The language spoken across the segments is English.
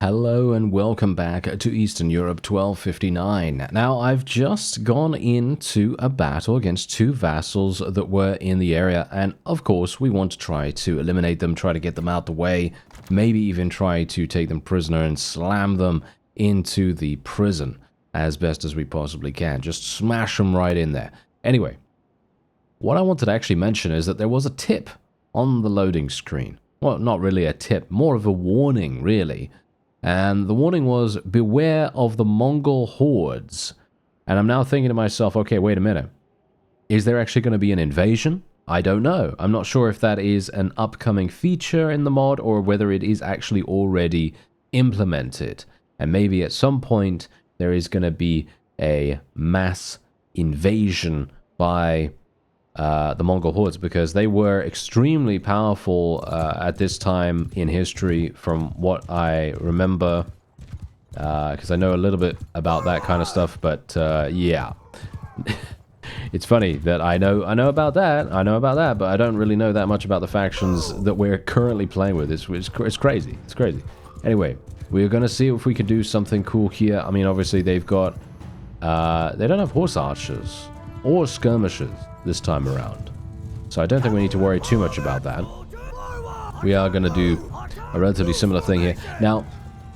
Hello and welcome back to Eastern Europe 1259. Now, I've just gone into a battle against two vassals that were in the area, and of course, we want to try to eliminate them, try to get them out the way, maybe even try to take them prisoner and slam them into the prison as best as we possibly can. Just smash them right in there. Anyway, what I wanted to actually mention is that there was a tip on the loading screen. Well, not really a tip, more of a warning, really. And the warning was, beware of the Mongol hordes. And I'm now thinking to myself, okay, wait a minute. Is there actually going to be an invasion? I don't know. I'm not sure if that is an upcoming feature in the mod or whether it is actually already implemented. And maybe at some point there is going to be a mass invasion by the Mongol hordes, because they were extremely powerful at this time in history from what I remember, because I know a little bit about that kind of stuff, but yeah. It's funny that I know about that, but I don't really know that much about the factions that we're currently playing with. It's crazy, it's crazy. Anyway, we're going to see if we can do something cool here. I mean, obviously they've got, they don't have horse archers or skirmishers this time around, so I don't think we need to worry too much about that. We are going to do a relatively similar thing here. Now,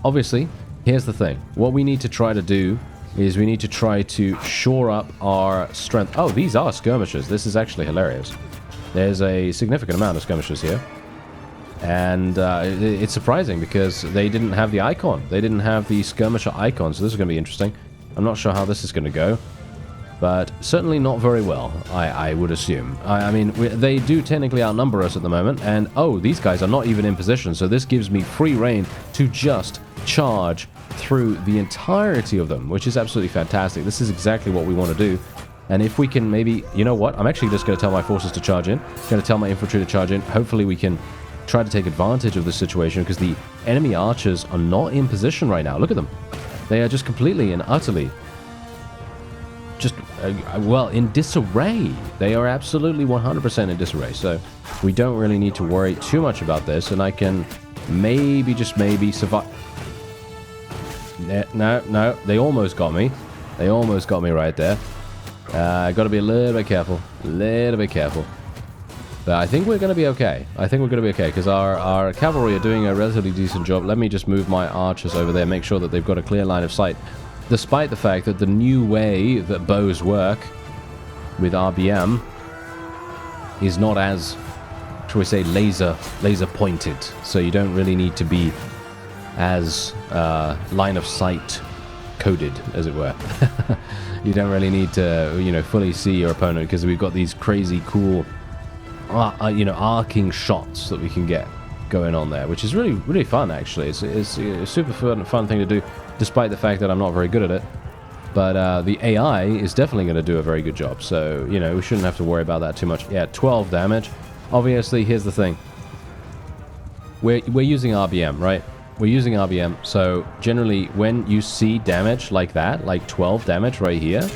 obviously, here's the thing. What we need to try to do is we need to try to shore up our strength. Oh, these are skirmishers. This is actually hilarious. There's a significant amount of skirmishers here. And it's surprising because they didn't have the icon. They didn't have the skirmisher icon, so this is going to be interesting. I'm not sure how this is going to go, but certainly not very well, I would assume. I mean, they do technically outnumber us at the moment, and oh, these guys are not even in position, so this gives me free reign to just charge through the entirety of them, which is absolutely fantastic. This is exactly what we want to do. And if we can maybe, you know what, I'm actually just going to tell my forces to charge in, going to tell my infantry to charge in. Hopefully we can try to take advantage of the situation, because the enemy archers are not in position right now. Look at them. They are just completely and utterly well, in disarray. They are absolutely 100% in disarray, so we don't really need to worry too much about this, and I can maybe, just maybe, survive. No, they almost got me. They almost got me right there. Got to be a little bit careful. But I think we're going to be okay. Because our cavalry are doing a relatively decent job. Let me just move my archers over there, make sure that they've got a clear line of sight. Despite the fact that the new way that bows work with RBM is not as, shall we say, laser pointed. So you don't really need to be as line of sight coded, as it were. You don't really need to, you know, fully see your opponent, because we've got these crazy cool, you know, arcing shots that we can get going on there, which is really fun, actually. It's a super fun thing to do, despite the fact that I'm not very good at it. But the AI is definitely going to do a very good job, so, you know, we shouldn't have to worry about that too much. Yeah, 12 damage. Obviously, here's the thing. We're using RBM, right? We're using RBM, so generally when you see damage like that, like 12 damage right here,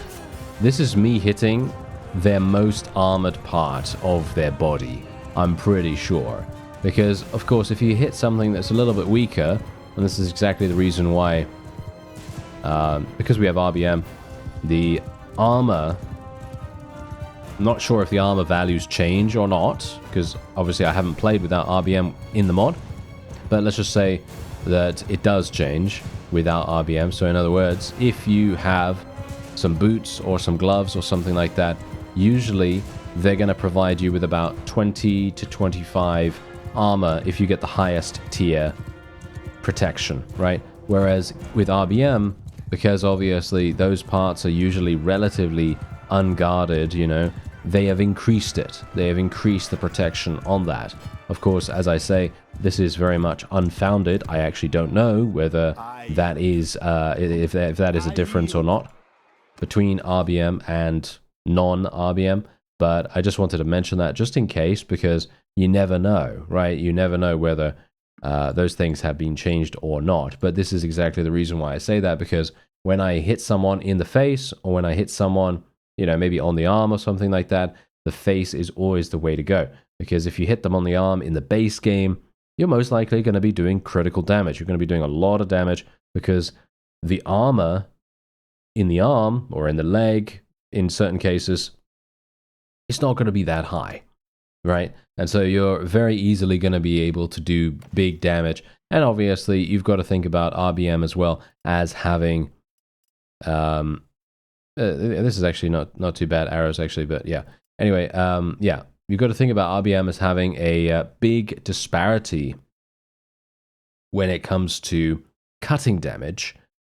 this is me hitting their most armored part of their body, I'm pretty sure. Because, of course, if you hit something that's a little bit weaker, and this is exactly the reason why, because we have RBM, the armor, I'm not sure if the armor values change or not, because obviously I haven't played without RBM in the mod, but let's just say that it does change without RBM. So in other words, if you have some boots or some gloves or something like that, usually they're going to provide you with about 20 to 25 armor if you get the highest tier protection, right? Whereas with RBM, because obviously those parts are usually relatively unguarded, you know, they have increased it. They have increased the protection on that. Of course, as I say, this is very much unfounded. I actually don't know whether that is, if that is a difference or not between RBM and non-RBM, but I just wanted to mention that just in case, because you never know, right? You never know whether those things have been changed or not. But this is exactly the reason why I say that, because when I hit someone in the face, or when I hit someone, you know, maybe on the arm or something like that, the face is always the way to go. Because if you hit them on the arm in the base game, you're most likely going to be doing critical damage. You're going to be doing a lot of damage because the armor in the arm or in the leg, in certain cases, it's not going to be that high, right? And so you're very easily going to be able to do big damage. And obviously, you've got to think about RBM as well as having... this is actually not too bad arrows, actually, but yeah. Anyway, yeah, you've got to think about RBM as having a big disparity when it comes to cutting damage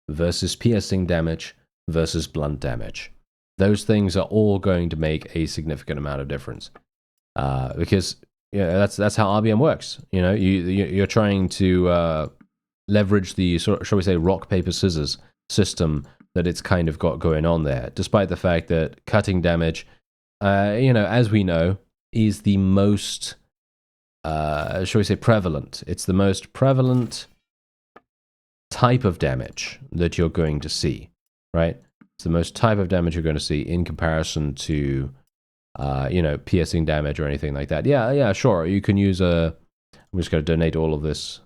versus piercing damage versus blunt damage. Those things are all going to make a significant amount of difference because that's how RBM works. You know, you're trying to leverage the shall we say rock paper scissors system that it's kind of got going on there, despite the fact that cutting damage, you know, as we know, is the most shall we say prevalent. It's the most prevalent type of damage that you're going to see, right? It's the most type of damage you're going to see in comparison to, you know, piercing damage or anything like that. Yeah, sure. You can use a... I'm just going to donate all of this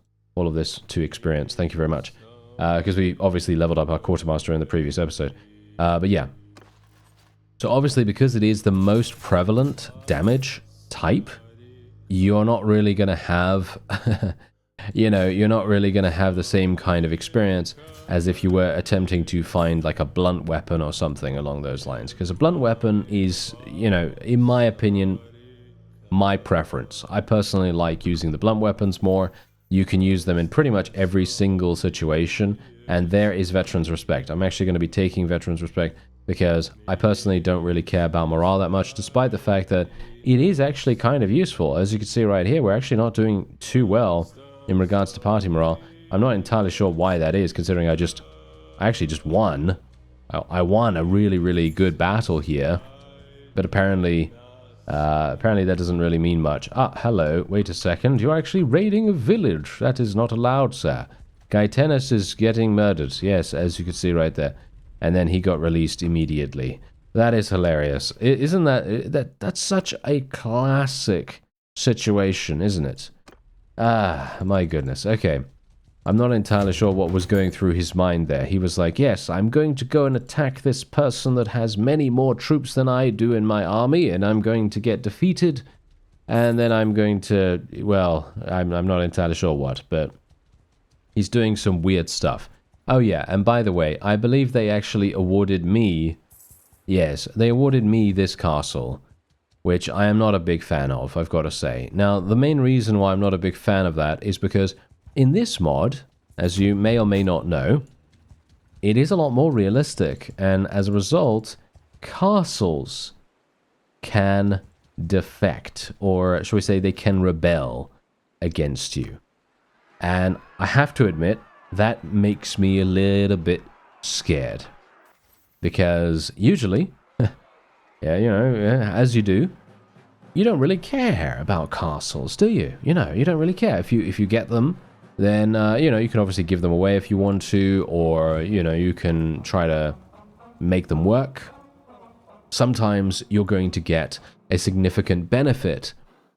to experience. Thank you very much. Because we obviously leveled up our quartermaster in the previous episode. But yeah. So obviously, because it is the most prevalent damage type, you're not really going to have... you know, you're not really going to have the same kind of experience as if you were attempting to find like a blunt weapon or something along those lines. Because a blunt weapon is, you know, in my opinion, my preference. I personally like using the blunt weapons more. You can use them in pretty much every single situation, and there is Veterans Respect. I'm actually going to be taking Veterans Respect because I personally don't really care about morale that much, despite the fact that it is actually kind of useful. As you can see right here, we're actually not doing too well in regards to party morale. I'm not entirely sure why that is, considering I actually just won. I won a really, really good battle here, but apparently that doesn't really mean much. Ah, hello, wait a second, you're actually raiding a village. That is not allowed, sir. Gaetanus is getting murdered, yes, as you can see right there. And then he got released immediately. That is hilarious. Isn't that's such a classic situation, isn't it? Ah, my goodness. Okay. I'm not entirely sure what was going through his mind there. He was like, yes, I'm going to go and attack this person that has many more troops than I do in my army, and I'm going to get defeated, and then I'm going to, well, I'm not entirely sure what, but he's doing some weird stuff. Oh yeah, and by the way, I believe they actually awarded me, yes, they awarded me this castle, which I am not a big fan of, I've got to say. Now, the main reason why I'm not a big fan of that is because in this mod, as you may or may not know, it is a lot more realistic, and as a result, castles can defect, or shall we say they can rebel against you. And I have to admit, that makes me a little bit scared. Because usually... yeah, you know, as you do, you don't really care about castles, do you? You know, you don't really care. If you get them, then, you know, you can obviously give them away if you want to, or, you know, you can try to make them work. Sometimes you're going to get a significant benefit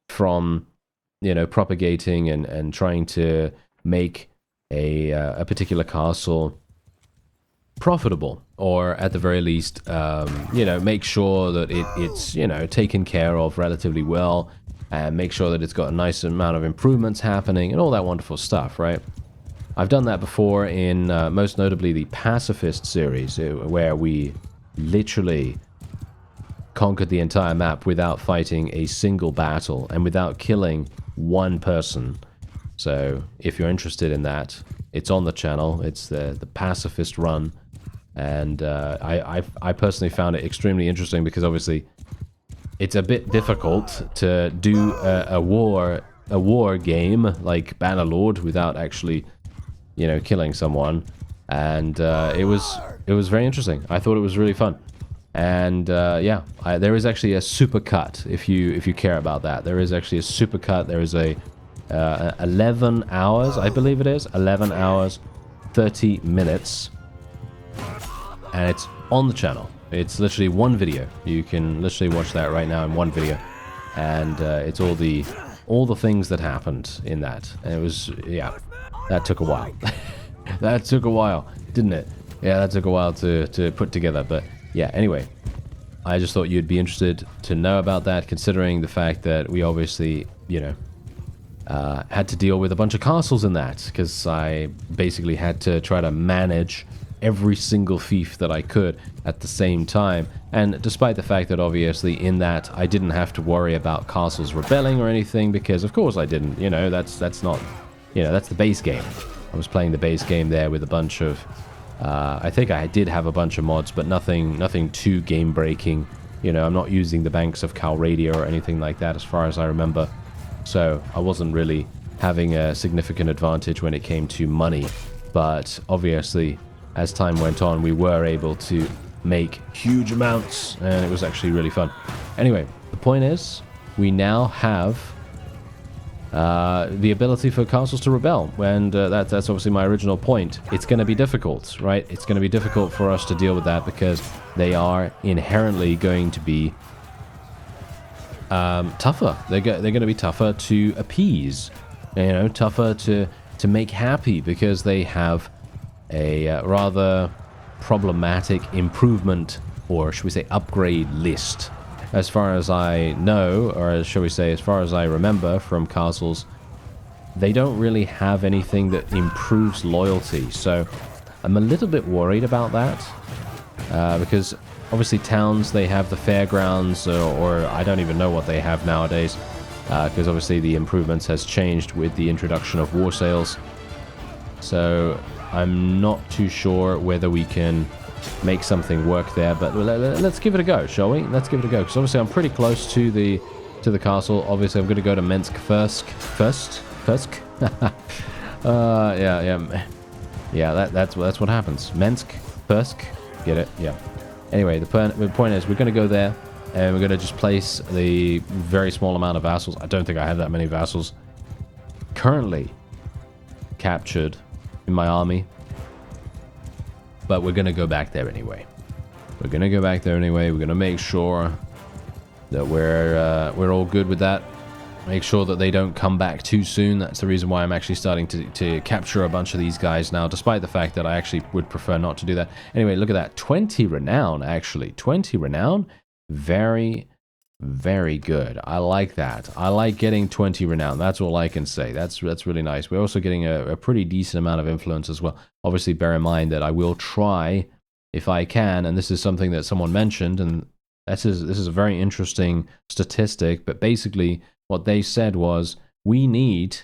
from, you know, propagating and trying to make a particular castle profitable, or at the very least, you know, make sure that it's, you know, taken care of relatively well, and make sure that it's got a nice amount of improvements happening, and all that wonderful stuff, right? I've done that before in, most notably, the Pacifist series, where we literally conquered the entire map without fighting a single battle, and without killing one person. So, if you're interested in that, it's on the channel. It's the Pacifist run. And I personally found it extremely interesting because obviously it's a bit difficult to do a war game like Bannerlord without actually, you know, killing someone. And it was very interesting. I thought it was really fun. And yeah, there is actually a supercut if you care about that. There is actually a supercut. There is a 11 hours, I believe it is, 11 hours, 30 minutes. And it's on the channel. It's literally one video. You can literally watch that right now in one video. And it's all the all the things that happened in that. And it was, yeah, that took a while. That took a while, didn't it? Yeah, that took a while to put together. But yeah, anyway, I just thought you'd be interested to know about that, considering the fact that we obviously, you know, had to deal with a bunch of castles in that, because I basically had to try to manage every single fief that I could at the same time. And despite the fact that obviously in that I didn't have to worry about castles rebelling or anything, because of course I didn't, you know, that's not, you know, that's the base game. I was playing the base game there with a bunch of, I think I did have a bunch of mods, but nothing too game breaking. You know, I'm not using the banks of Calradia or anything like that as far as I remember. So I wasn't really having a significant advantage when it came to money. But obviously, as time went on, we were able to make huge amounts, and it was actually really fun. Anyway, the point is, we now have the ability for castles to rebel, and that's obviously my original point. It's going to be difficult, right? It's going to be difficult for us to deal with that, because they are inherently going to be tougher. They're going to be tougher to appease, you know, tougher to make happy, because they have a rather problematic improvement, or should we say upgrade list. As far as I know, or shall we say as far as I remember from castles, they don't really have anything that improves loyalty. So I'm a little bit worried about that, because obviously towns, they have the fairgrounds, or I don't even know what they have nowadays, because obviously the improvements has changed with the introduction of war sails. So I'm not too sure whether we can make something work there, but let's give it a go, shall we? Let's give it a go, because obviously I'm pretty close to the castle. Obviously I'm going to go to Minsk first. Yeah, that's what happens. Minsk, Kursk, get it? Yeah. Anyway, the point is, we're going to go there, and we're going to just place the very small amount of vassals. I don't think I have that many vassals currently captured in my army, but we're going to go back there anyway. We're going to make sure that we're all good with that. Make sure that they don't come back too soon. That's the reason why I'm actually starting to capture a bunch of these guys now, despite the fact that I actually would prefer not to do that. Anyway, look at that. 20 renown, actually. 20 renown. Very, very good. I like that. I like getting 20 renown. That's all I can say. That's really nice. We're also getting a pretty decent amount of influence as well. Obviously, bear in mind that I will try, if I can, and this is something that someone mentioned, and this is a very interesting statistic, but basically what they said was, we need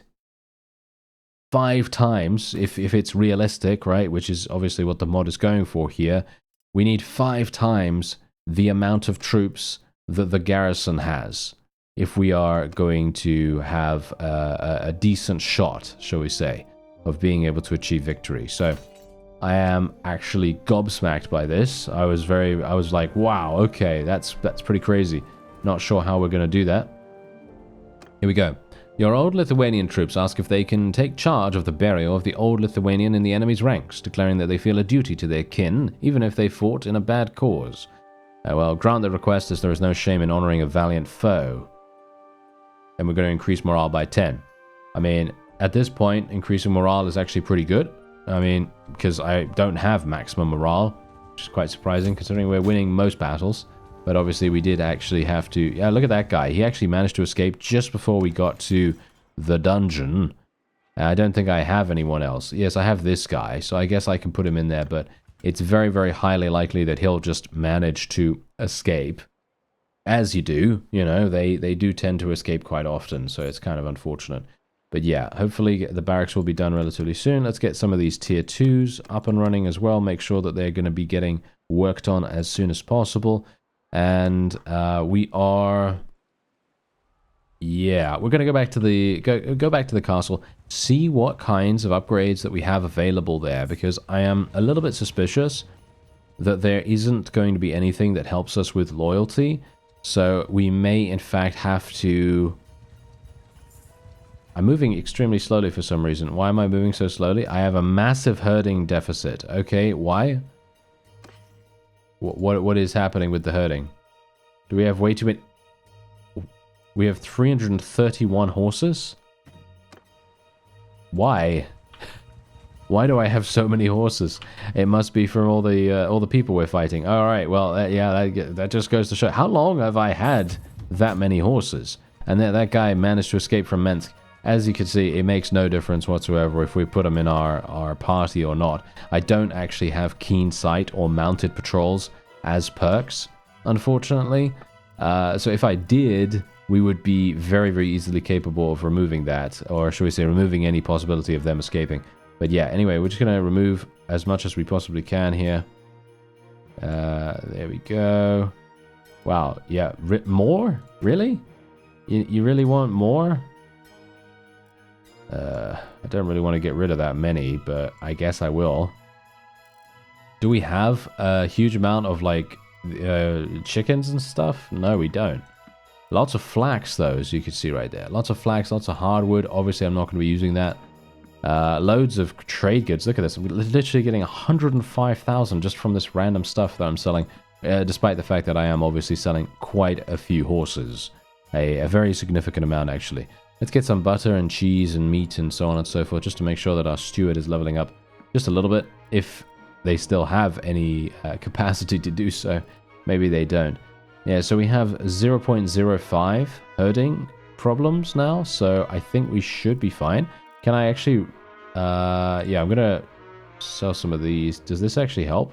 5 times, if it's realistic, right, which is obviously what the mod is going for here, we need 5 times the amount of troops that the garrison has, if we are going to have a decent shot, shall we say, of being able to achieve victory. So I am actually gobsmacked by this. I was like, wow, okay, that's pretty crazy. Not sure how we're going to do that. Here we go. Your old Lithuanian troops ask if they can take charge of the burial of the old Lithuanian in the enemy's ranks, declaring that they feel a duty to their kin, even if they fought in a bad cause. Well, grant the request, as there is no shame in honoring a valiant foe. And we're going to increase morale by 10. I mean, at this point, increasing morale is actually pretty good. I mean, because I don't have maximum morale, which is quite surprising, considering we're winning most battles. But obviously, we did actually have to... Yeah, look at that guy. He actually managed to escape just before we got to the dungeon. I don't think I have anyone else. Yes, I have this guy, so I guess I can put him in there, but it's very, very highly likely that he'll just manage to escape. As you do, you know, they do tend to escape quite often, so it's kind of unfortunate. But yeah, hopefully the barracks will be done relatively soon. Let's get some of these tier 2s up and running as well. Make sure that they're going to be getting worked on as soon as possible. And we are... Yeah, we're going to go back to the go back to the castle, see what kinds of upgrades that we have available there, because I am a little bit suspicious that there isn't going to be anything that helps us with loyalty. So we may in fact have to... I'm moving extremely slowly for some reason. Why am I moving so slowly? I have a massive herding deficit. Okay, why? What is happening with the herding? Do we have way too many... We have 331 horses. Why? Why do I have so many horses? It must be from all the people we're fighting. All right, well, yeah, that just goes to show. How long have I had that many horses? And that guy managed to escape from Minsk. As you can see, it makes no difference whatsoever if we put him in our party or not. I don't actually have keen sight or mounted patrols as perks, unfortunately. So if I did, we would be very, very easily capable of removing that. Or should we say removing any possibility of them escaping. But yeah, anyway, we're just going to remove as much as we possibly can here. There we go. Wow, yeah. More? Really? You really want more? I don't really want to get rid of that many, but I guess I will. Do we have a huge amount of, like, chickens and stuff? No, we don't. Lots of flax, though, as you can see right there. Lots of flax, lots of hardwood. Obviously, I'm not going to be using that. Loads of trade goods. Look at this. We're literally getting 105,000 just from this random stuff that I'm selling, despite the fact that I am obviously selling quite a few horses. A very significant amount, actually. Let's get some butter and cheese and meat and so on and so forth, just to make sure that our steward is leveling up just a little bit. If they still have any capacity to do so. Maybe they don't. Yeah, so we have 0.05 herding problems now, so I think we should be fine. Can I actually... yeah, I'm gonna sell some of these. Does this actually help?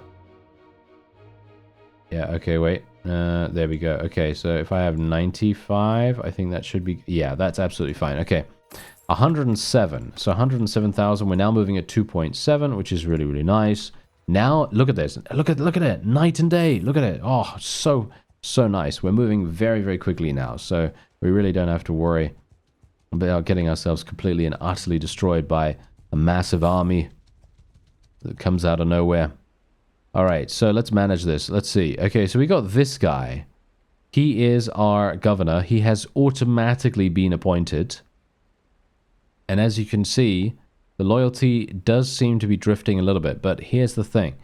Yeah, okay, wait. There we go. Okay, so if I have 95, I think that should be... Yeah, that's absolutely fine. Okay, 107. So 107,000. We're now moving at 2.7, which is really, really nice. Now, look at this. Look at it. Night and day. Look at it. Oh, so nice. We're moving very, very quickly now. So we really don't have to worry about getting ourselves completely and utterly destroyed by a massive army that comes out of nowhere. All right, so let's manage this. Let's see. Okay, so we got this guy. He is our governor. He has automatically been appointed. And as you can see, the loyalty does seem to be drifting a little bit. But here's the thing.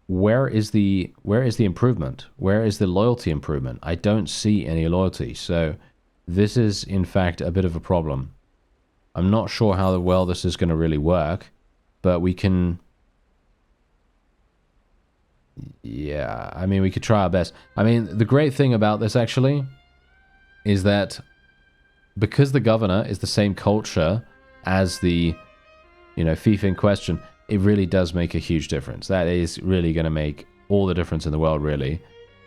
Where is the improvement? Where is the loyalty improvement? I don't see any loyalty. So this is, in fact, a bit of a problem. I'm not sure how well this is going to really work. But we can... Yeah, I mean, we could try our best. I mean, the great thing about this, actually, is that because the governor is the same culture as the, fief in question, it really does make a huge difference. That is really going to make all the difference in the world, really.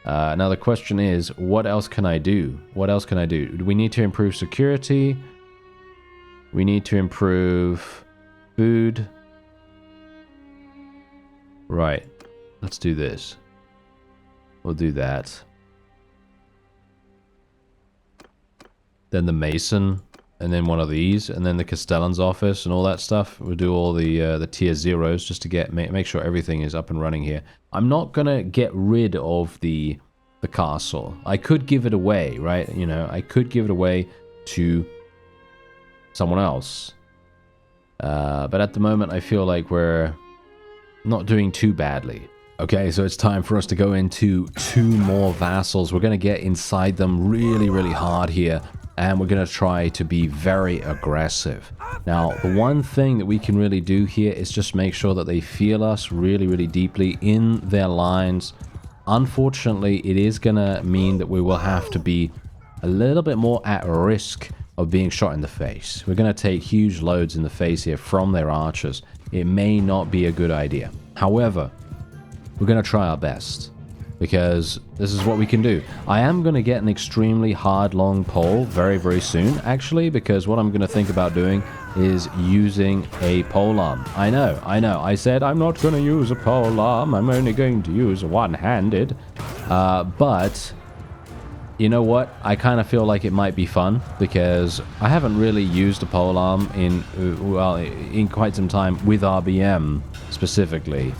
Now, the question is, what else can I do? What else can I do? We need to improve security. We need to improve food. Right. Let's do this. We'll do that. Then the Mason, and then one of these, and then the Castellan's office and all that stuff. We'll do all the tier 0s just to make sure everything is up and running here. I'm not gonna get rid of the castle. I could give it away, right? I could give it away to someone else. But at the moment, I feel like we're not doing too badly. Okay, so it's time for us to go into 2 more vassals. We're going to get inside them really, really hard here. And we're going to try to be very aggressive. Now, the one thing that we can really do here is just make sure that they feel us really, really deeply in their lines. Unfortunately, it is going to mean that we will have to be a little bit more at risk of being shot in the face. We're going to take huge loads in the face here from their archers. It may not be a good idea. However, we're going to try our best, because this is what we can do. I am going to get an extremely hard long pole very, very soon, actually, because what I'm going to think about doing is using a polearm. I know. I said I'm not going to use a polearm. I'm only going to use one-handed. But you know what? I kind of feel like it might be fun, because I haven't really used a polearm in quite some time with RBM specifically.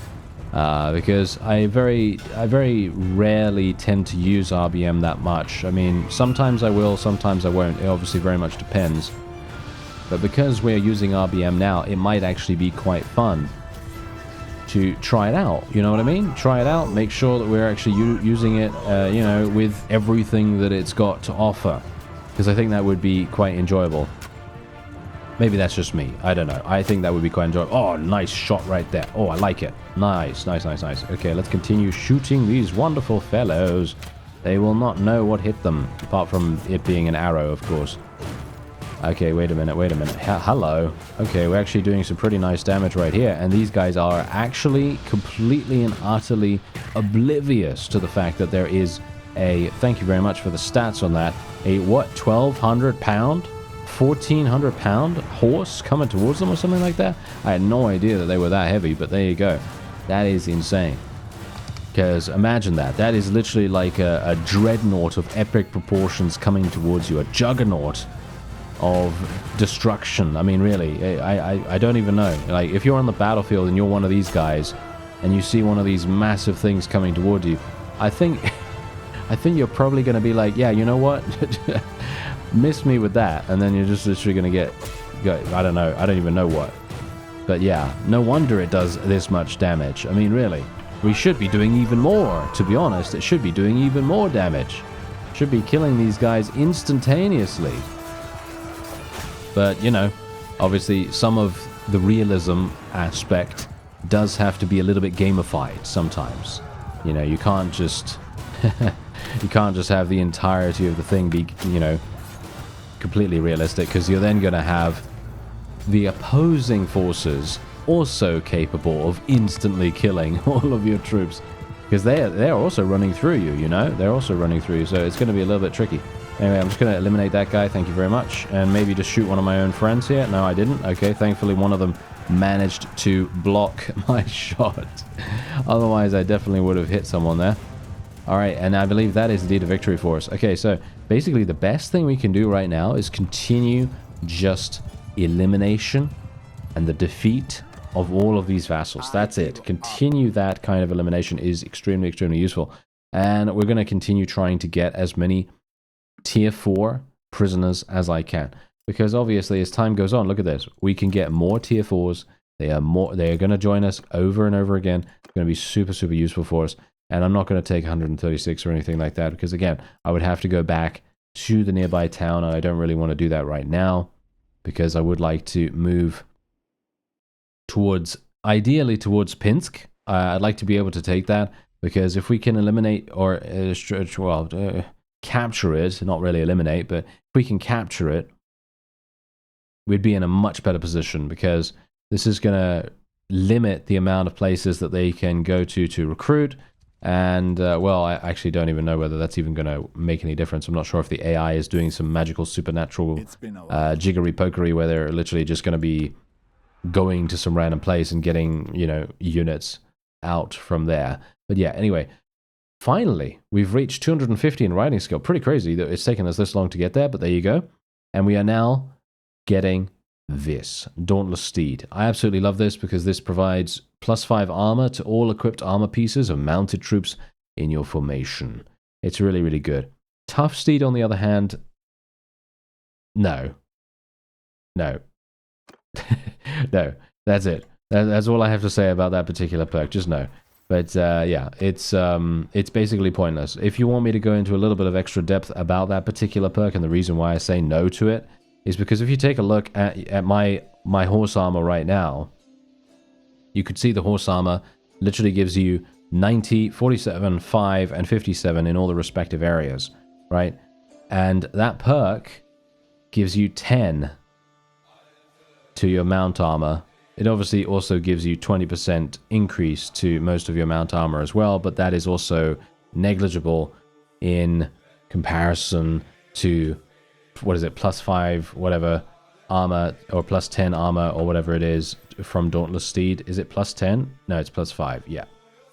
Because I very rarely tend to use RBM that much. I mean, sometimes I will, sometimes I won't. It obviously very much depends. But because we're using RBM now, it might actually be quite fun to try it out. You know what I mean? Try it out, make sure that we're actually using it, with everything that it's got to offer. because I think that would be quite enjoyable. Maybe that's just me. I don't know. I think that would be quite enjoyable. Oh, nice shot right there. Oh, I like it. Nice, nice, nice, nice. Okay, let's continue shooting these wonderful fellows. They will not know what hit them, apart from it being an arrow, of course. Okay, wait a minute, wait a minute. Hello. Okay, we're actually doing some pretty nice damage right here, and these guys are actually completely and utterly oblivious to the fact that there is a, thank you very much for the stats on that, a, what, 1,200 pound? 1,400 pound horse coming towards them or something like that? I had no idea that they were that heavy, but there you go. That is insane. Because imagine that. That is literally like a dreadnought of epic proportions coming towards you. A juggernaut of destruction. I mean, really, I don't even know. Like, if you're on the battlefield and you're one of these guys, and you see one of these massive things coming toward you, I think you're probably going to be like, yeah, you know what? Miss me with that, and then you're just literally going to go, I don't know, I don't even know what. But yeah, no wonder it does this much damage. I mean, really, we should be doing even more, to be honest. It should be doing even more damage. Should be killing these guys instantaneously. But, you know, obviously some of the realism aspect does have to be a little bit gamified sometimes. You know, you can't just you can't just have the entirety of the thing be, you know, completely realistic, because you're then going to have the opposing forces also capable of instantly killing all of your troops, because they're also running through you, you know, they're also running through you, so it's going to be a little bit tricky. Anyway, I'm just going to eliminate that guy, thank you very much, and maybe just shoot one of my own friends here. No, I didn't. Okay, thankfully one of them managed to block my shot. Otherwise, I definitely would have hit someone there. Alright, and I believe that is indeed a victory for us. Okay, so basically the best thing we can do right now is continue just elimination and the defeat of all of these vassals. That's it. Continue that kind of elimination is extremely, extremely useful. And we're going to continue trying to get as many tier 4 prisoners as I can. Because obviously as time goes on, look at this. We can get more tier 4s. They are going to join us over and over again. It's going to be super, super useful for us. And I'm not going to take 136 or anything like that, because again, I would have to go back to the nearby town, and I don't really want to do that right now, because I would like to move towards, ideally towards Pinsk. I'd like to be able to take that, because if we can eliminate or capture it, not really eliminate, but if we can capture it, we'd be in a much better position, because this is going to limit the amount of places that they can go to recruit. And, well, I actually don't even know whether that's even going to make any difference. I'm not sure if the AI is doing some magical supernatural jiggery-pokery where they're literally just going to be going to some random place and getting, you know, units out from there. But yeah, anyway, finally, we've reached 250 in riding skill. Pretty crazy that it's taken us this long to get there, but there you go. And we are now getting this Dauntless Steed. I absolutely love this, because this provides +5 armor to all equipped armor pieces of mounted troops in your formation. It's really, really good. Tough Steed, on the other hand, no. No. No, that's it. That's all I have to say about that particular perk, just no. But yeah, it's basically pointless. If you want me to go into a little bit of extra depth about that particular perk, and the reason why I say no to it, is because if you take a look at my horse armor right now, you could see the horse armor literally gives you 90, 47, 5, and 57 in all the respective areas, right? And that perk gives you 10 to your mount armor. It obviously also gives you 20% increase to most of your mount armor as well, but that is also negligible in comparison to, what is it, +5 whatever armor, or +10 armor, or whatever it is from Dauntless Steed. Is it +10? No, it's +5, yeah.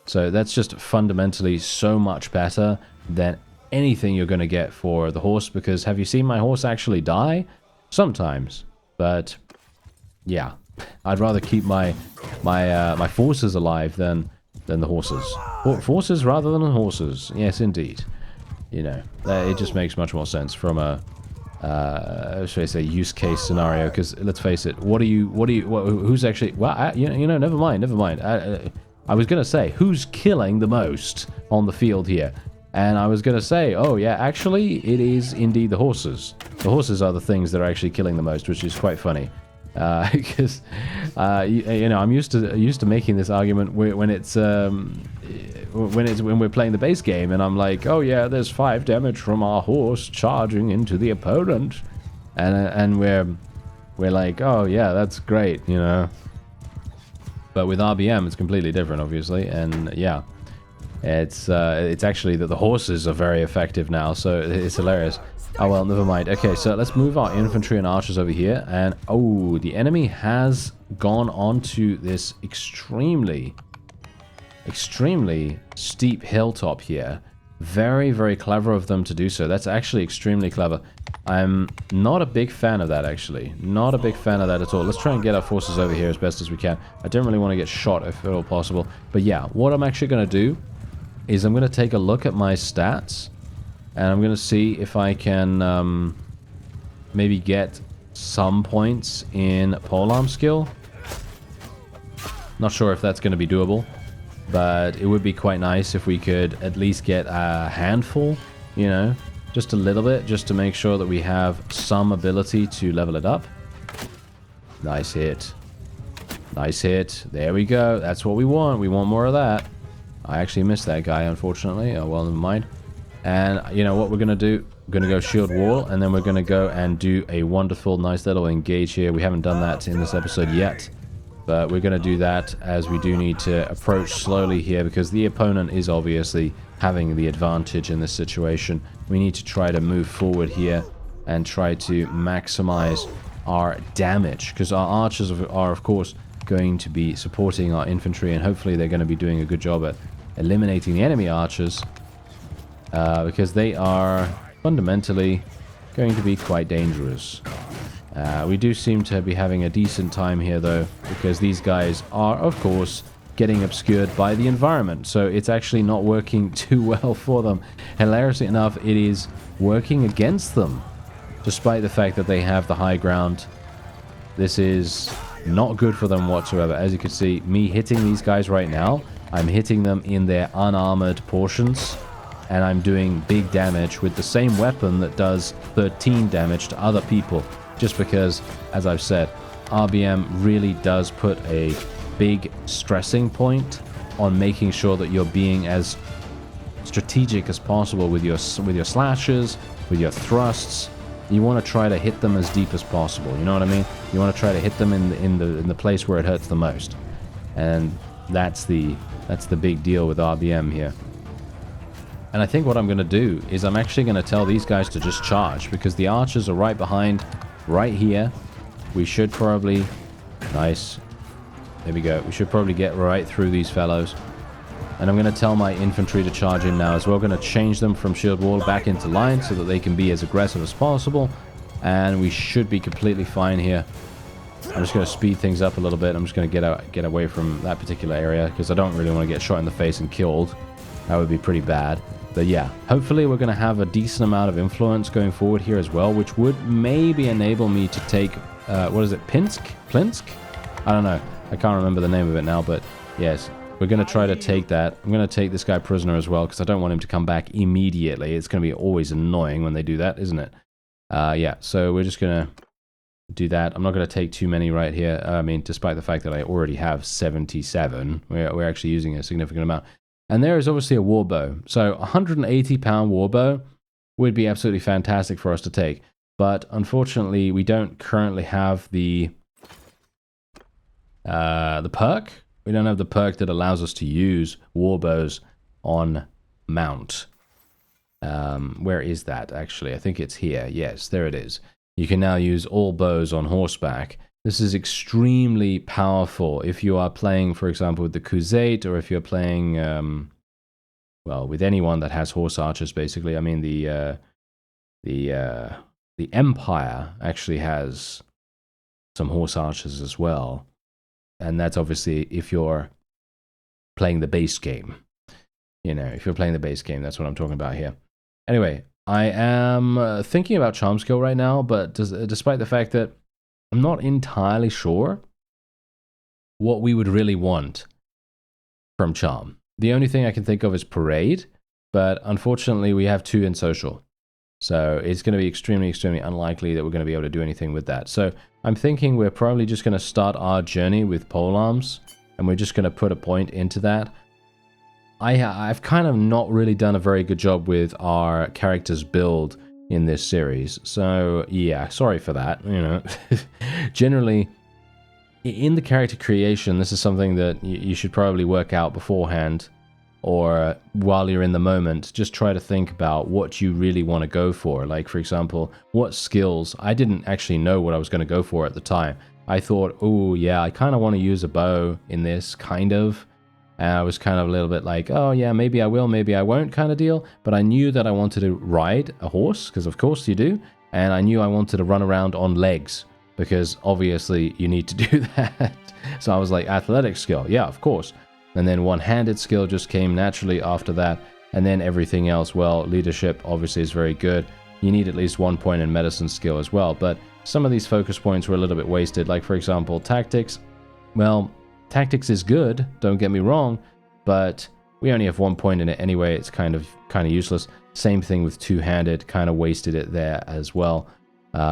So that's just fundamentally so much better than anything you're going to get for the horse, because have you seen my horse actually die? Sometimes, but yeah, I'd rather keep my forces alive than the horses. Forces rather than horses, yes indeed. You know, it just makes much more sense from a should I say use case scenario, because let's face it, who's actually, well, you know, never mind. I was gonna say, who's killing the most on the field here? And I was going to say, oh yeah, actually, it is indeed the horses. The horses are the things that are actually killing the most, which is quite funny. Because, you know, I'm used to making this argument when we're playing the base game, and I'm like, oh yeah, there's 5 damage from our horse charging into the opponent, and we're like, oh yeah, that's great, you know. But with RBM, it's completely different, obviously, and yeah. It's actually that the horses are very effective now, so it's hilarious. Oh well, never mind. Okay, so let's move our infantry and archers over here, and oh, the enemy has gone onto this extremely steep hilltop here. Very, very clever of them to do so. That's actually extremely clever. I'm not a big fan of that, actually. Not a big fan of that at all. Let's try and get our forces over here as best as we can. I don't really want to get shot if at all possible. But yeah, what I'm actually going to do is I'm going to take a look at my stats, and I'm going to see if I can maybe get some points in polearm skill. Not sure if that's going to be doable, but it would be quite nice if we could at least get a handful, you know, just a little bit, just to make sure that we have some ability to level it up. Nice hit. Nice hit. There we go. That's what we want. We want more of that. I actually missed that guy, unfortunately. Oh, well, never mind. And you know what we're going to do? We're going to go shield wall, and then we're going to go and do a wonderful, nice little engage here. We haven't done that in this episode yet, but we're going to do that as we do need to approach slowly here, because the opponent is obviously having the advantage in this situation. We need to try to move forward here and try to maximize our damage, because our archers are, of course, going to be supporting our infantry, and hopefully they're going to be doing a good job at eliminating the enemy archers, because they are fundamentally going to be quite dangerous. We do seem to be having a decent time here, though, because these guys are, of course, getting obscured by the environment, so it's actually not working too well for them. Hilariously enough, it is working against them, despite the fact that they have the high ground. This is not good for them whatsoever. As you can see, me hitting these guys right now, I'm hitting them in their unarmored portions, and I'm doing big damage with the same weapon that does 13 damage to other people, just because, as I've said, RBM really does put a big stressing point on making sure that you're being as strategic as possible with your slashes, with your thrusts. You want to try to hit them as deep as possible, you know what I mean? You want to try to hit them in the place where it hurts the most. And that's the big deal with RBM here. And I think what I'm going to do is I'm actually going to tell these guys to just charge, because the archers are right behind, right here. We should probably... Nice. There we go. We should probably get right through these fellows. And I'm going to tell my infantry to charge in now as well. We're going to change them from shield wall back into line so that they can be as aggressive as possible. And we should be completely fine here. I'm just going to speed things up a little bit. I'm just going to get away from that particular area, because I don't really want to get shot in the face and killed. That would be pretty bad. But yeah, hopefully we're going to have a decent amount of influence going forward here as well, which would maybe enable me to take, what is it, Plinsk? I don't know. I can't remember the name of it now, but yes. We're going to try to take that. I'm going to take this guy prisoner as well, because I don't want him to come back immediately. It's going to be always annoying when they do that, isn't it? Yeah, so we're just going to do that. I'm not going to take too many right here. I mean, despite the fact that I already have 77, we're actually using a significant amount. And there is obviously a warbow. So 180-pound warbow would be absolutely fantastic for us to take. But unfortunately, we don't currently have the perk. We don't have the perk that allows us to use warbows on mount. Where is that, actually? I think it's here. Yes, there it is. You can now use all bows on horseback. This is extremely powerful if you are playing, for example, with the Crusade, or if you're playing, well, with anyone that has horse archers, basically. I mean, the Empire actually has some horse archers as well. And that's obviously if you're playing the base game. You know, if you're playing the base game, that's what I'm talking about here. Anyway, I am thinking about charm skill right now, but despite the fact that I'm not entirely sure what we would really want from charm. The only thing I can think of is parade, but unfortunately we have 2 in social. So it's going to be extremely, extremely unlikely that we're going to be able to do anything with that. So I'm thinking we're probably just going to start our journey with polearms, and we're just going to put a point into that. I've kind of not really done a very good job with our character's build in this series. So yeah, sorry for that, you know. Generally, in the character creation, this is something that you should probably work out beforehand, or while you're in the moment. Just try to think about what you really want to go for. Like, for example, what skills. I didn't actually know what I was going to go for at the time. I thought, oh yeah, I kind of want to use a bow in this, kind of. And I was kind of a little bit like, oh yeah, maybe I will, maybe I won't kind of deal. But I knew that I wanted to ride a horse, because of course you do. And I knew I wanted to run around on legs, because obviously you need to do that. So I was like, athletic skill, yeah, of course. And then one-handed skill just came naturally after that. And then everything else, well, leadership obviously is very good. You need at least 1 point in medicine skill as well. But some of these focus points were a little bit wasted. Like, for example, tactics. Well, tactics is good, don't get me wrong, but we only have 1 point in it anyway. It's kind of useless. Same thing with two-handed, kind of wasted it there as well.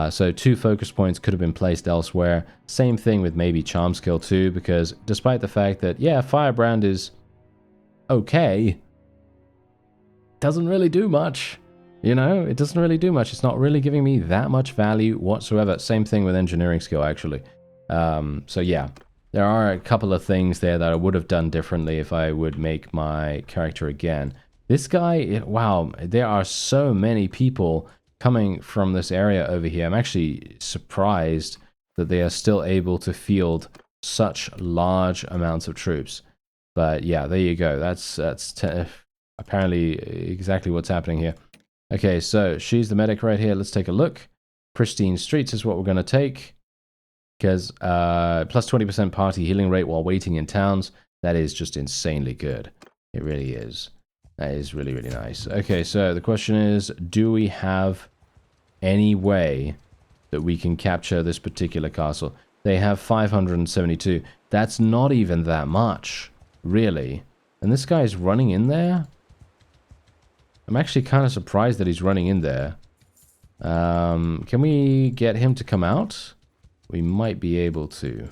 So 2 focus points could have been placed elsewhere. Same thing with maybe charm skill too, because despite the fact that, yeah, firebrand is okay, doesn't really do much. You know, it doesn't really do much. It's not really giving me that much value whatsoever. Same thing with engineering skill, actually. So yeah. There are a couple of things there that I would have done differently if I would make my character again. This guy, wow, there are so many people coming from this area over here. I'm actually surprised that they are still able to field such large amounts of troops. But yeah, there you go. That's apparently exactly what's happening here. Okay, so she's the medic right here. Let's take a look. Pristine streets is what we're going to take. Because plus 20% party healing rate while waiting in towns. That is just insanely good. It really is. That is really, really nice. Okay, so the question is, do we have any way that we can capture this particular castle? They have 572. That's not even that much, really. And this guy's running in there? I'm actually kind of surprised that he's running in there. Can we get him to come out? We might be able to.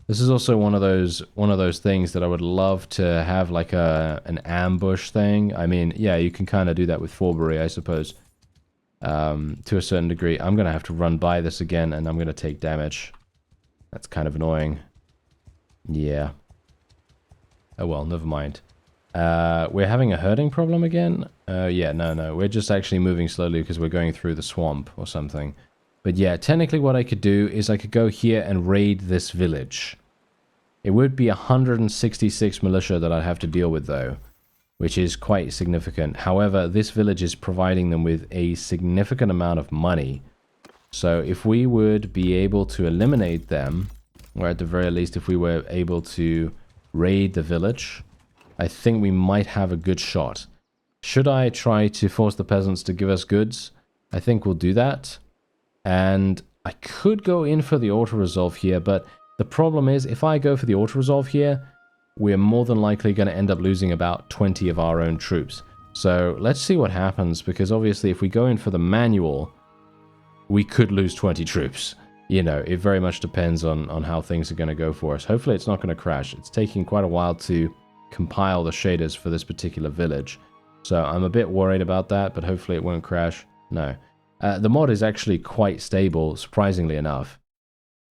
This is also one of those things that I would love to have, like an ambush thing. I mean, yeah, you can kind of do that with Forbury, I suppose, to a certain degree. I'm gonna have to run by this again, and I'm gonna take damage. That's kind of annoying. Yeah. Oh well, never mind. We're having a herding problem again. Yeah, no, we're just actually moving slowly because we're going through the swamp or something. But yeah, technically what I could do is I could go here and raid this village. It would be 166 militia that I'd have to deal with though, which is quite significant. However, this village is providing them with a significant amount of money. So if we would be able to eliminate them, or at the very least if we were able to raid the village, I think we might have a good shot. Should I try to force the peasants to give us goods? I think we'll do that. And I could go in for the auto-resolve here, but the problem is, if I go for the auto-resolve here, we're more than likely going to end up losing about 20 of our own troops. So let's see what happens, because obviously if we go in for the manual, we could lose 20 troops. You know, it very much depends on how things are going to go for us. Hopefully it's not going to crash. It's taking quite a while to compile the shaders for this particular village. So I'm a bit worried about that, but hopefully it won't crash. No. The mod is actually quite stable, surprisingly enough.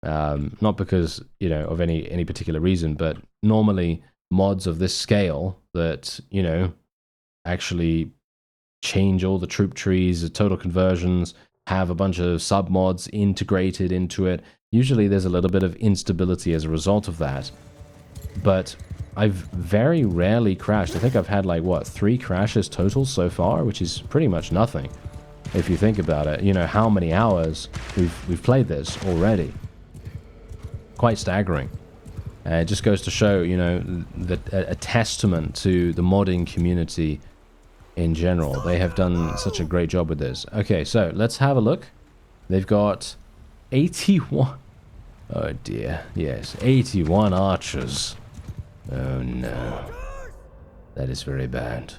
Not because, you know, of any particular reason, but normally mods of this scale that, you know, actually change all the troop trees, the total conversions, have a bunch of sub-mods integrated into it. Usually there's a little bit of instability as a result of that. But I've very rarely crashed. I think I've had like, what, 3 crashes total so far, which is pretty much nothing. If you think about it, you know, how many hours we've played this already. Quite staggering. It just goes to show, you know, that a testament to the modding community in general. They have done such a great job with this. Okay, so let's have a look. They've got 81... Oh dear, yes, 81 archers. Oh no. That is very bad.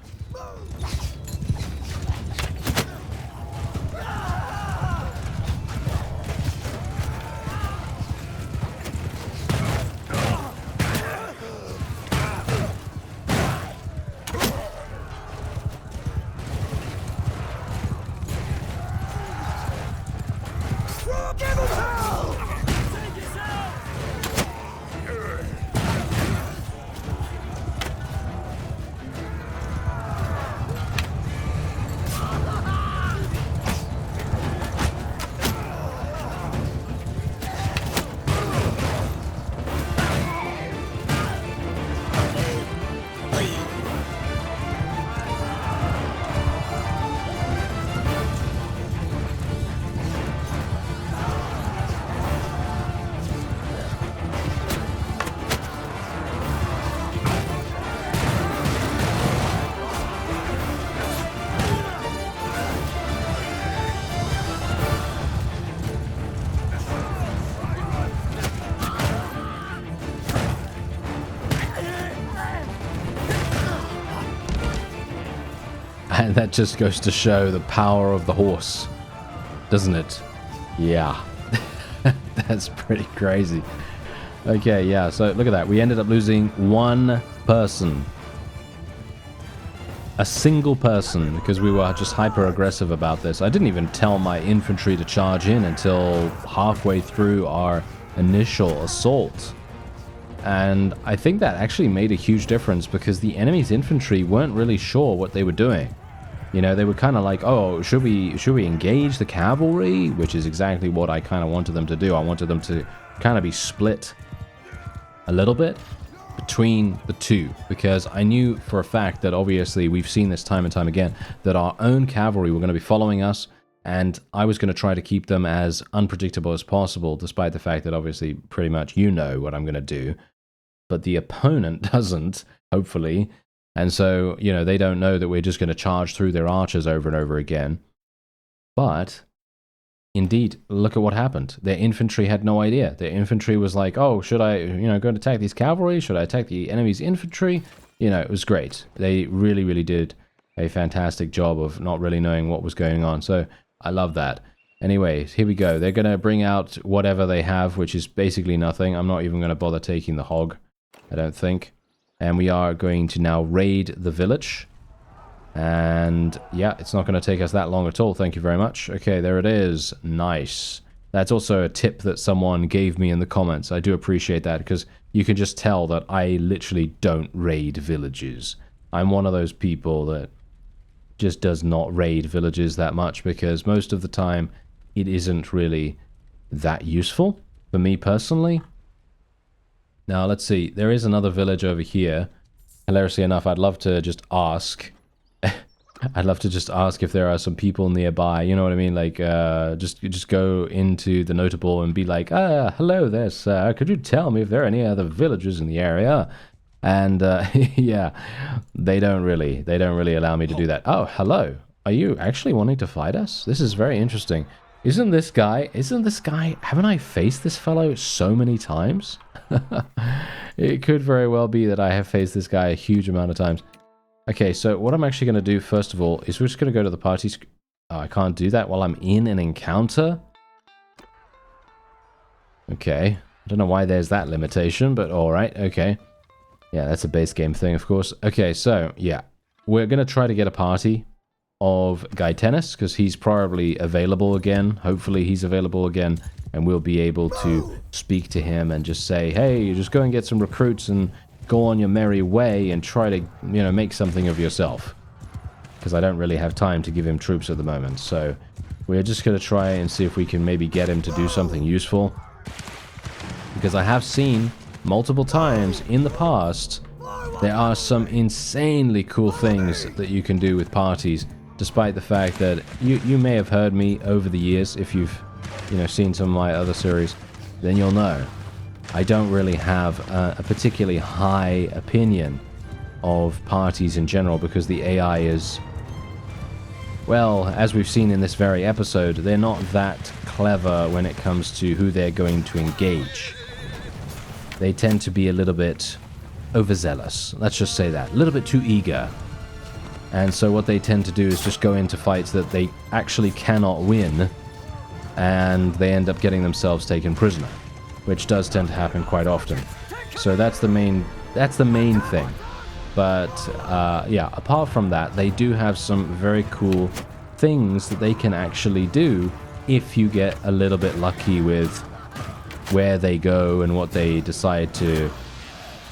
And that just goes to show the power of the horse, doesn't it? Yeah. That's pretty crazy. Okay, yeah, so look at that. We ended up losing one person. A single person, because we were just hyper-aggressive about this. I didn't even tell my infantry to charge in until halfway through our initial assault. And I think that actually made a huge difference because the enemy's infantry weren't really sure what they were doing. You know, they were kind of like, oh, should we engage the cavalry? Which is exactly what I kind of wanted them to do. I wanted them to kind of be split a little bit between the two, because I knew for a fact that obviously we've seen this time and time again, that our own cavalry were going to be following us, and I was going to try to keep them as unpredictable as possible, despite the fact that obviously pretty much you know what I'm going to do, but the opponent doesn't, hopefully. And so, you know, they don't know that we're just going to charge through their archers over and over again. But, indeed, look at what happened. Their infantry had no idea. Their infantry was like, oh, should I, you know, go and attack these cavalry? Should I attack the enemy's infantry? You know, it was great. They really, really did a fantastic job of not really knowing what was going on. So, I love that. Anyway, here we go. They're going to bring out whatever they have, which is basically nothing. I'm not even going to bother taking the hog, I don't think. And we are going to now raid the village. And yeah, it's not going to take us that long at all. Thank you very much. Okay, there it is. Nice. That's also a tip that someone gave me in the comments. I do appreciate that because you can just tell that I literally don't raid villages. I'm one of those people that just does not raid villages that much because most of the time it isn't really that useful for me personally. Now, let's see. There is another village over here. Hilariously enough, I'd love to just ask. I'd love to just ask if there are some people nearby. You know what I mean? Like, just go into the notable and be like, hello there, sir. Could you tell me if there are any other villagers in the area? And, yeah, they don't really allow me to do that. Oh, hello. Are you actually wanting to fight us? This is very interesting. Isn't this guy, haven't I faced this fellow so many times? It could very well be that I have faced this guy a huge amount of times. Okay, so what I'm actually going to do, first of all, is we're just going to go to the party. Oh, I can't do that while I'm in an encounter? Okay. I don't know why there's that limitation, but alright, okay. Yeah, that's a base game thing, of course. Okay, so, yeah. We're going to try to get a party of Guy Tennis, because he's probably available again. Hopefully he's available again, and we'll be able to speak to him and just say, hey, just go and get some recruits and go on your merry way and try to, you know, make something of yourself. Because I don't really have time to give him troops at the moment, so we're just going to try and see if we can maybe get him to do something useful. Because I have seen multiple times in the past, there are some insanely cool things that you can do with parties, despite the fact that you may have heard me over the years. If you've, you know, seen some of my other series, then you'll know I don't really have a particularly high opinion of parties in general, because the AI is, well, as we've seen in this very episode, they're not that clever when it comes to who they're going to engage. They tend to be a little bit overzealous. Let's just say that. A little bit too eager. And so what they tend to do is just go into fights that they actually cannot win, and they end up getting themselves taken prisoner, which does tend to happen quite often. So that's the main thing. But yeah, apart from that, they do have some very cool things that they can actually do if you get a little bit lucky with where they go and what they decide to,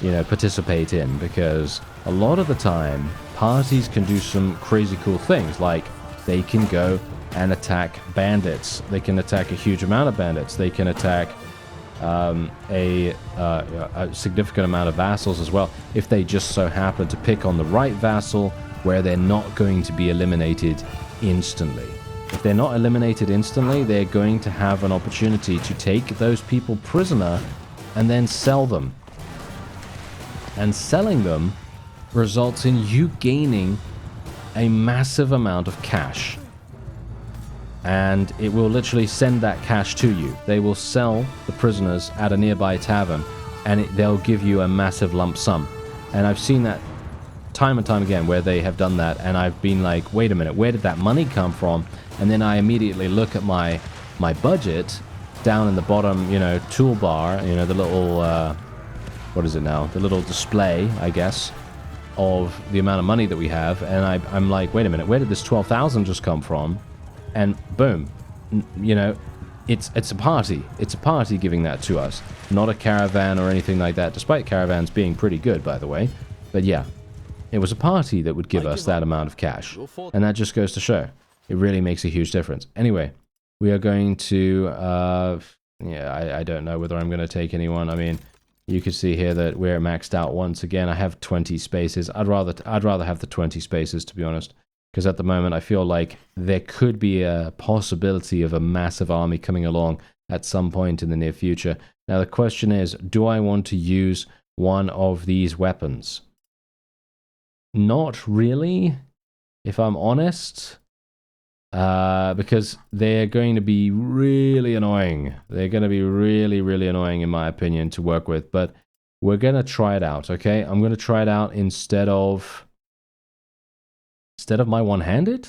you know, participate in, because a lot of the time parties can do some crazy cool things, like they can go and attack bandits, they can attack a huge amount of bandits, they can attack a significant amount of vassals as well, if they just so happen to pick on the right vassal where they're not going to be eliminated instantly. If they're not eliminated instantly, they're going to have an opportunity to take those people prisoner and then sell them. And selling them results in you gaining a massive amount of cash. And it will literally send that cash to you. They will sell the prisoners at a nearby tavern, and they'll give you a massive lump sum. And I've seen that time and time again where they have done that, and I've been like, wait a minute, where did that money come from? And then I immediately look at my budget down in the bottom, you know, toolbar, you know, the little, what is it now? The little display, I guess, of the amount of money that we have, and I'm like, wait a minute, where did this 12,000 just come from? And boom, you know, it's a party. It's a party giving that to us, not a caravan or anything like that, despite caravans being pretty good, by the way. But yeah, it was a party that would give us that amount of cash, and that just goes to show. It really makes a huge difference. Anyway, we are going to, yeah, I don't know whether I'm going to take anyone. I mean, you can see here that we're maxed out once again. I have 20 spaces. I'd rather have the 20 spaces, to be honest, because at the moment I feel like there could be a possibility of a massive army coming along at some point in the near future. Now the question is, do I want to use one of these weapons? Not really, if I'm honest. Because they're going to be really annoying. They're going to be really, really annoying, in my opinion, to work with. But we're going to try it out, okay? I'm going to try it out instead of my one-handed.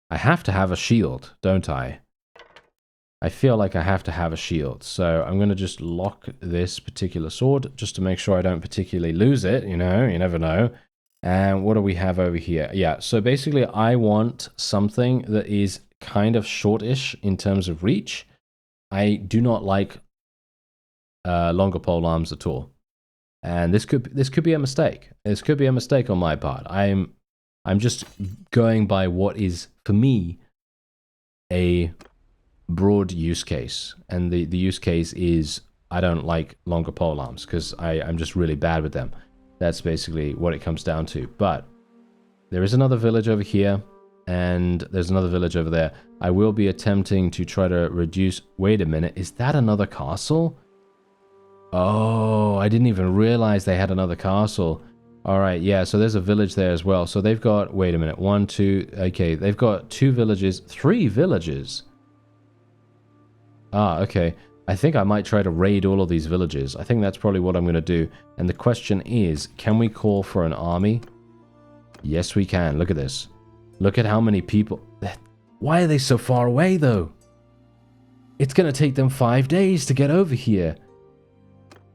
I have to have a shield, don't I? I feel like I have to have a shield. So I'm going to just lock this particular sword just to make sure I don't particularly lose it. You know, you never know. And what do we have over here? Yeah, so basically I want something that is kind of shortish in terms of reach. I do not like longer pole arms at all. And this could be a mistake. This could be a mistake on my part. I'm just going by what is, for me, a broad use case. And the use case is I don't like longer pole arms because I'm just really bad with them. That's basically what it comes down to. But there is another village over here, and there's another village over there. I will be attempting to try to reduce... Wait a minute, is that another castle? Oh, I didn't even realize they had another castle. Alright, yeah, so there's a village there as well. So they've got... Wait a minute, 1, 2... Okay, they've got 2 villages, 3 villages. Ah, okay. I think I might try to raid all of these villages. I think that's probably what I'm going to do. And the question is, can we call for an army? Yes, we can. Look at this. Look at how many people... Why are they so far away, though? It's going to take them 5 days to get over here.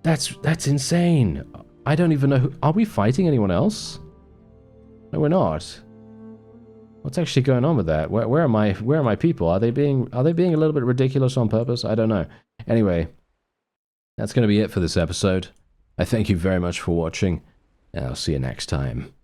That's insane. I don't even know who... Are we fighting anyone else? No, we're not. What's actually going on with that? Where are my people? Are they being a little bit ridiculous on purpose? I don't know. Anyway, that's going to be it for this episode. I thank you very much for watching, and I'll see you next time.